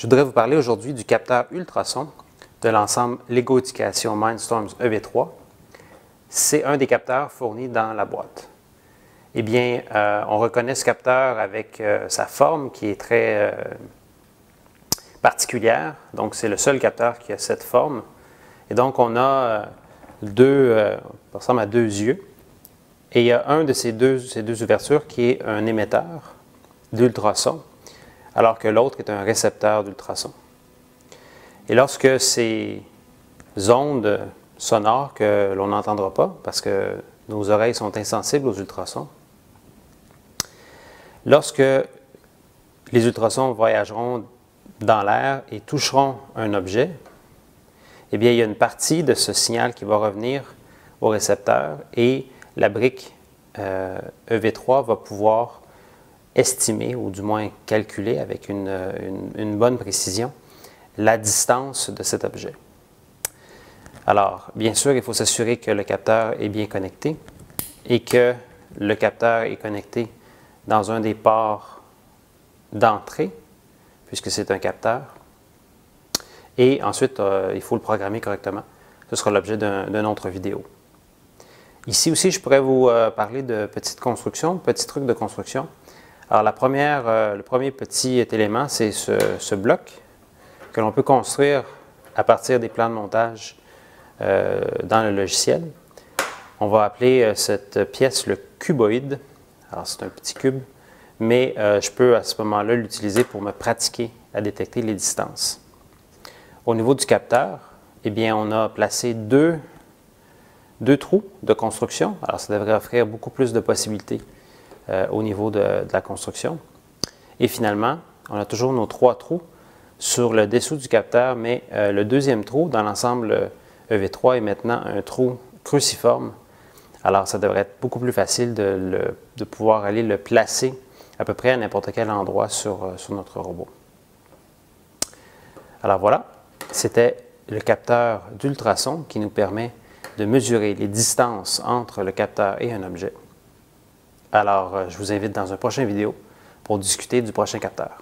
Je voudrais vous parler aujourd'hui du capteur ultrason de l'ensemble Lego Éducation Mindstorms EV3. C'est un des capteurs fournis dans la boîte. Eh bien, on reconnaît ce capteur avec sa forme qui est très particulière. Donc, c'est le seul capteur qui a cette forme. Et donc, on a ça ressemble à deux yeux. Et il y a un de ces deux ouvertures qui est un émetteur d'ultrasons, alors que l'autre est un récepteur d'ultrasons. Et lorsque ces ondes sonores que l'on n'entendra pas, parce que nos oreilles sont insensibles aux ultrasons, lorsque les ultrasons voyageront dans l'air et toucheront un objet, eh bien, il y a une partie de ce signal qui va revenir au récepteur et la brique EV3 va pouvoir estimer, ou du moins calculer avec une bonne précision, la distance de cet objet. Alors, bien sûr, il faut s'assurer que le capteur est bien connecté et que le capteur est connecté dans un des ports d'entrée, puisque c'est un capteur. Et ensuite, il faut le programmer correctement. Ce sera l'objet d'une autre vidéo. Ici aussi, je pourrais vous parler de petites constructions, petits trucs de construction. Alors, le premier petit élément, c'est ce bloc que l'on peut construire à partir des plans de montage dans le logiciel. On va appeler cette pièce le cuboïde. Alors, c'est un petit cube, mais je peux à ce moment-là l'utiliser pour me pratiquer à détecter les distances. Au niveau du capteur, eh bien, on a placé deux trous de construction. Alors, ça devrait offrir beaucoup plus de possibilités au niveau de la construction. Et finalement, on a toujours nos 3 trous sur le dessous du capteur, mais le deuxième trou dans l'ensemble EV3 est maintenant un trou cruciforme. Alors, ça devrait être beaucoup plus facile de pouvoir aller le placer à peu près à n'importe quel endroit sur notre robot. Alors voilà, c'était le capteur d'ultrasons qui nous permet de mesurer les distances entre le capteur et un objet. Alors, je vous invite dans une prochaine vidéo pour discuter du prochain capteur.